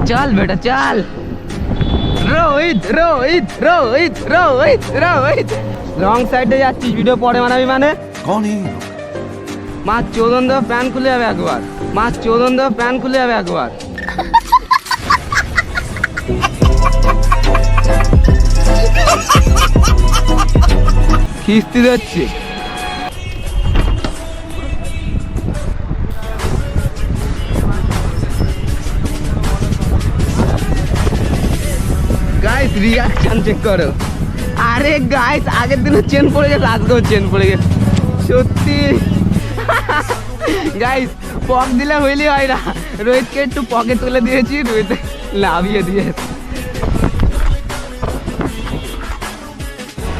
चल बेटा चल। रोहित रोहित रोहित रोहित रोहित रंग साइडে যাচ্ছিস ভিডিও পরে বানাবি মানে कौन है? মা চোদন দেওয়া প্যান খুলে যাবে একবার, মা চোদন দেওয়া প্যান খুলে যাবে একবার। খিস্তি যাচ্ছে গাইস, রিয়াকশন চেক করো। আরে গাইস, আগের দিনও চেন পড়ে গেছে, আজকেও চেন পড়ে গেছে সত্যি। গাইস, পক দিলে হইলে হয় না, রোহিতকে একটু পকে তুলে দিয়েছি, রোহিত লাভিয়ে দিয়েছে।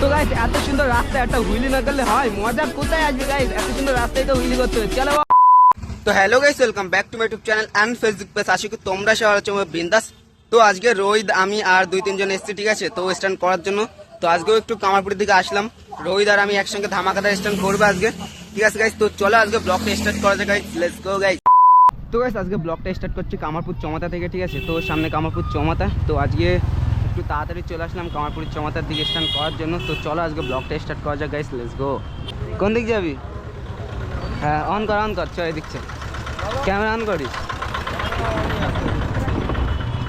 তো গাইস, এত সুন্দর রাস্তায় একটা হুইলি না করলে হয়? মজা কোথায় আসবে গাইস? এত সুন্দর রাস্তায় তো হুইলি করতে হবে। চলো। তো hello guys, welcome back to my YouTube channel and Facebook page. আশা করি তোমরা সবাই আছো বিন্দাস। তো আজকে রোহিত, আমি আর 2-3 জন এসছি, ঠিক আছে? তো স্ট্যান্ড করার জন্য তো আজকেও একটু কামারপুরের দিকে আসলাম। রোহিত আর আমি একসঙ্গে ধামাকাদার স্ট্যান্ড করবো আজকে, ঠিক আছে গাইস? তো চলো আজকে ব্লগটা স্টার্ট করা যাক গাইস, লেটস গো গাইস। তো গাইস, আজকে ব্লগটা স্টার্ট করছি কামারপুর চমাতা থেকে, ঠিক আছে? তো সামনে কামারপুর চমাতা, তো আজকে একটু তাড়াতাড়ি চলে আসলাম কামারপুর চমাতার দিকে স্ট্যান্ড করার জন্য। তো চলো আজকে ব্লগটা স্টার্ট করা যাক গাইস, লেটস গো। কোন দিক যাবি? হ্যাঁ, অন কর চল, এদিক চল, ক্যামেরা অন করিস।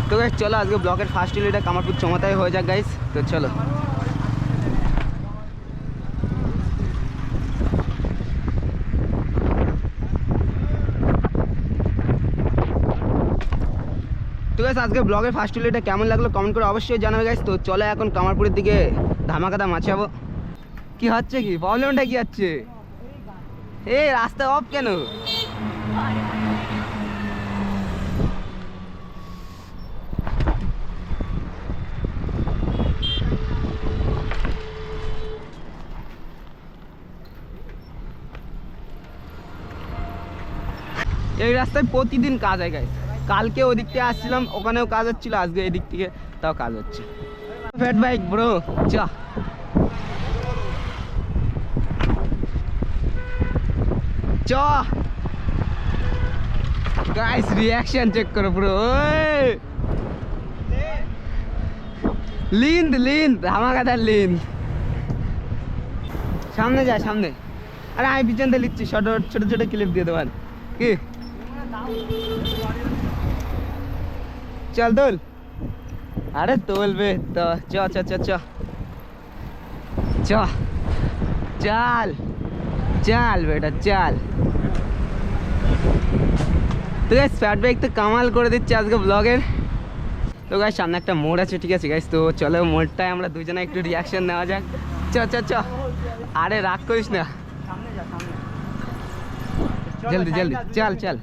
তো গাইস চলো, আজকে ব্লগের ফার্স্ট হিল এটা কামারপুর চমাতায় হয়ে যাক গাইস। তো চলো। তো গাইস, আজকে ব্লগের ফার্স্ট হিল এটা কেমন লাগলো কমেন্ট করে অবশ্যই জানাবে গাইস। তো চলো এখন কামারপুরের দিকে ধামাকাদা মাছাবো। কি হচ্ছে, কি প্রবলেমটা কি হচ্ছে? এই রাস্তা অফ কেন? এই রাস্তায় প্রতিদিন কাজ হয় গাইস। কালকে ওদিক থেকে আসছিলাম, ওখানেও কাজ হচ্ছিল, আজকে এদিক থেকে তাও কাজ হচ্ছে। ফ্যাট বাইক ব্রো, চ চ গাইস, রিয়াকশন চেক করো ব্রো। লিন্দ লিন্দ ধামাকাদার লিন্দ। সামনে যা সামনে। আরে আমি পিছন দিয়ে লিখছি, ছোট ছোট ছোট ক্লিপ দিয়ে দেবেন কি? চল তোল। আরে তোলবে তো, চ চ চ চ চ চাল চাল বেটা চাল। তো গাইস, ফ্যাট বাইক তো কামাল করে দিচ্ছে আজকে ব্লগের। তো গাইস, সামনে একটা মোড় আছে, ঠিক আছে গাইস? তো চলো মোড়টায় আমরা দুজনে একটু রিয়াকশন নেওয়া যাক। চ চ চ। আরে রাগ করিস না, জলদি জলদি চল চল।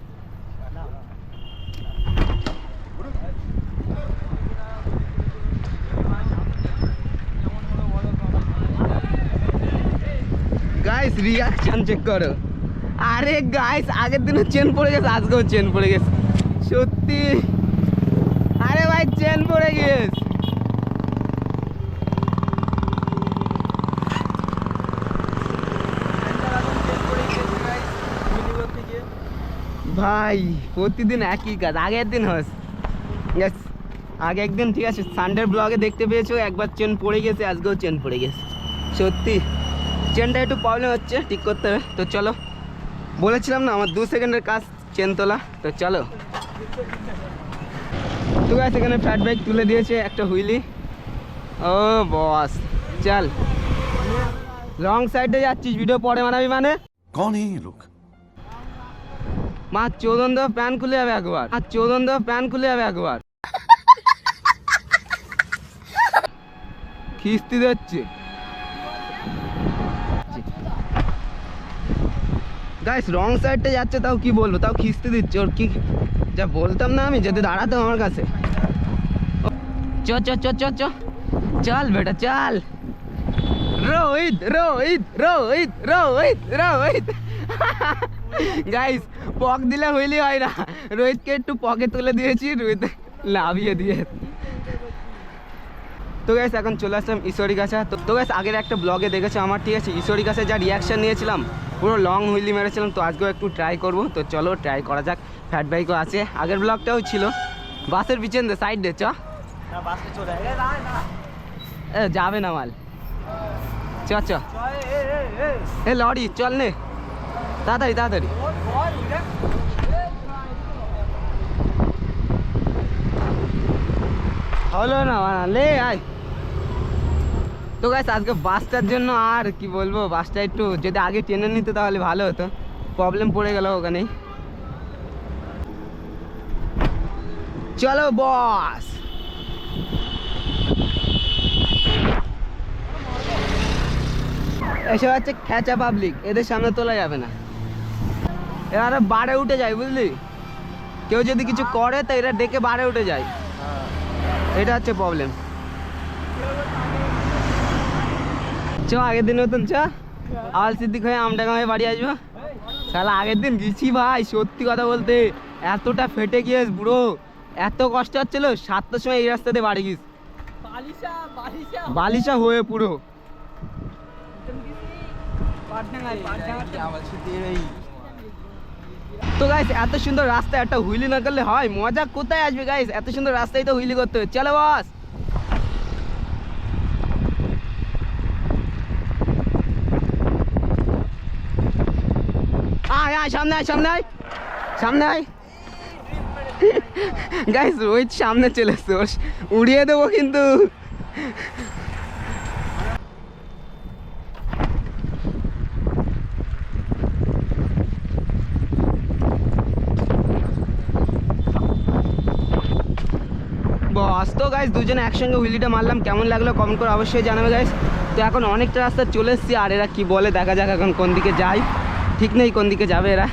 গাইস, রিয়াকশন চেক করো। আরে গাইস, আগের দিনও চেন পড়ে গেছে, আজকেও চেন পড়ে গেছে সত্যি। আরে ভাই, চেন পড়ে গেছে। ভাই প্রতিদিন একই কাজ, আগের দিন হস আগে একদিন, ঠিক আছে, সানডের ব্লগে দেখতে পেয়েছো একবার চেন পড়ে গেছে, আজকেও চেন পড়ে গেছে সত্যি। চেনটা একটু প্রবলেম হচ্ছে, ঠিক করতে হবে। তো চলো, বলেছিলাম না আমার 2 সেকেন্ডের কাজ চেন তোলা। তো চলো। তো গাইস, এখানে ফ্ল্যাট বাইক তুলে দিয়েছে একটা হুইলি। ও বস, চল। রং সাইডে যাচ্ছিস ভিডিও পরে বানাবি মানে? कौन है ये लोग? মা চোদন দেওয়া প্যান খুলে যাবে একবার, মা চোদন দেওয়া প্যান খুলে যাবে একবার। খিস্তি দিচ্ছে গাইস, রং সাইডে যাচ্ছে তাও কি বলবো, তাও খিস্তি দিচ্ছে। ওর কি যা বলতাম না আমি, যদি দাঁড়াতো আমার কাছে। চ চ চ চ চ চল বেটা চল। রোহিত রোহিত রোহিত রোহিত রোহিত গাইস, পক দিলে হইলে হয় না, রোহিতকে একটু পকে তুলে দিয়েছি, রোহিত লাভিয়ে দিয়েছে। তো গাইস, এখন চলে আসলাম ঈশ্বরী গাছা। তো গাইস, আগের একটা ব্লগে দেখেছো আমার, ঠিক আছে? ঈশ্বরী গাছে যা রিয়াকশন নিয়েছিলাম, পুরো লং হুইলি মেরেছিলাম। তো আজকেও একটু ট্রাই করবো। তো চলো ট্রাই করা যাক। ফ্যাট বাইকও আছে, আগের ব্লগটাও ছিল। বাসের পিছন দে, সাইড দে, চ যাবে না মাল, চ চ এ লরি চল নে, তাড়াতাড়ি তাড়াতাড়ি। হলো না লে আয়। তো গাইস আজকে বাসটার জন্য আর কি বলবো, বাসটা একটু যদি আগে টেনে নিত তাহলে ভালো হতো, প্রবলেম পড়ে গেল ওখানেই। চলো বস। এসব হচ্ছে খেচা পাবলিক, এদের সামনে তোলা যাবে না। এরা বারে উঠে যায় বুঝলি, কেউ যদি কিছু করে তো এরা ডেকে বারে উঠে যায়, এটা হচ্ছে প্রবলেম। চ আগের দিন মতন চ, আওয়াল সিদ্দিক হয়ে আমডাঙ্গা হয়ে বাড়ি আসবো। শালা আগের দিন গেছি ভাই, সত্যি কথা বলতে এতটা ফেটে গিয়েছ বুড়ো, এত কষ্ট হচ্ছিল। 7টার সময় এই রাস্তাতে বাড়ি গিয়েছ, বালিশা হয়ে পুরো। তো গাইস এত সুন্দর রাস্তা একটা হুইলি না করলে হয়, মজা কোথায় আসবে গাইস, এত সুন্দর রাস্তায় তো হুইলি করতে হবে। চলো বস। আয় আয় সামনে আয়, সামনে আয়, সামনে আয়। গাইস রোহিত সামনে চলে এসছে, উড়িয়ে দেবো কিন্তু। বস তো গাইস দুজনে একসঙ্গে হুইলিটা মারলাম, কেমন লাগলো কমেন্ট করে অবশ্যই জানাবে গাইস। তো এখন অনেকটা রাস্তা চলে এসেছি, আর এরা কি বলে দেখা যাক এখন কোন দিকে যায়, ঠিক নেই কোন দিকে যাবে এরা।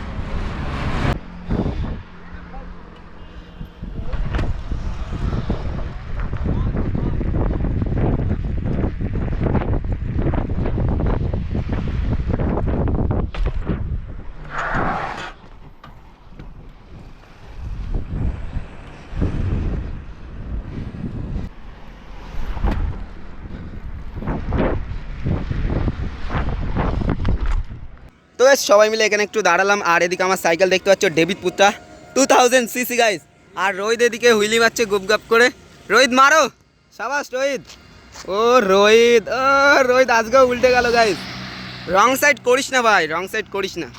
তো সবাই মিলে এখানে একটু দাঁড়ালাম, আর এদিকে আমার সাইকেল দেখতে পাচ্ছ ডেভিড পুত্রা 2000 সিসি গাইস, আর রোহিত এদিকে হুইলি মারছে গুপ গাপ করে। রোহিত মারো, সাবাস রোহিত। ও রোহিত আজকেও উল্টে গেল গাইস, রং সাইড করিস না ভাই, রং সাইড করিস না।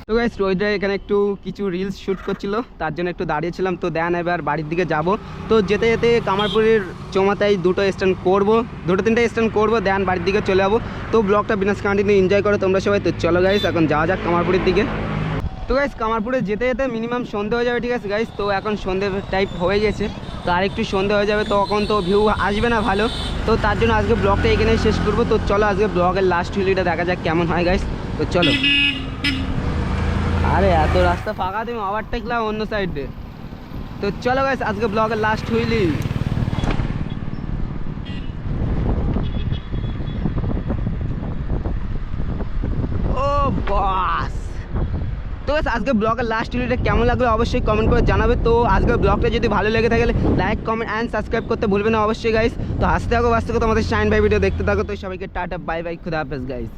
তো গাইস রোহিতরা এখানে একটু কিছু রিলস শ্যুট করছিল, তার জন্য একটু দাঁড়িয়েছিলাম। তো দেন এবার বাড়ির দিকে যাব, তো যেতে যেতে কামারপুরের চৌমাথায় দুটো স্ট্যান্ড করবো, দুটো তিনটে স্ট্যান্ড করবো, দেন বাড়ির দিকে চলে যাবো। তো ব্লগটা বিনাশ কন্টিনিউ এনজয় করো তোমরা সবাই। তো চলো গাইস এখন যাওয়া যাক কামারপুরের দিকে। তো গাইস কামারপুরে যেতে যেতে মিনিমাম সন্ধে হয়ে যাবে, ঠিক আছে গাইস। তো এখন সন্ধে টাইপ হয়ে গেছে, তো আরেকটু সন্ধে হয়ে যাবে, তখন তো ভিউ আসবে না ভালো। তো তার জন্য আজকে ব্লগটা এখানেই শেষ করবো। তো চলো আজকে ব্লগের লাস্ট হুইলিটা দেখা যাক কেমন হয় গাইস। তো চলো। আরে এত রাস্তা ফাঁকা, তুমি ওভারটেক লাও অন্য সাইডে। তো চলো গাইস আজকে ব্লগের লাস্ট হুইলি। ও বস। তো আজকে ব্লগের লাস্ট ভিডিওটা কেমন লাগলো অবশ্যই কমেন্ট করে জানাবে। তো আজকের ব্লগটা যদি ভালো লেগে থাকে লাইক কমেন্ট অ্যান্ড সাবস্ক্রাইব করতে ভুলবে না অবশ্যই গাইস। তো হাসতে থাকো বাঁচতে থাকো, তোমাদের শাইন ভাই ভিডিও দেখতে থাকো। তো সবাইকে টাটা বাই বাই, খুদা হাফেজ গাইস।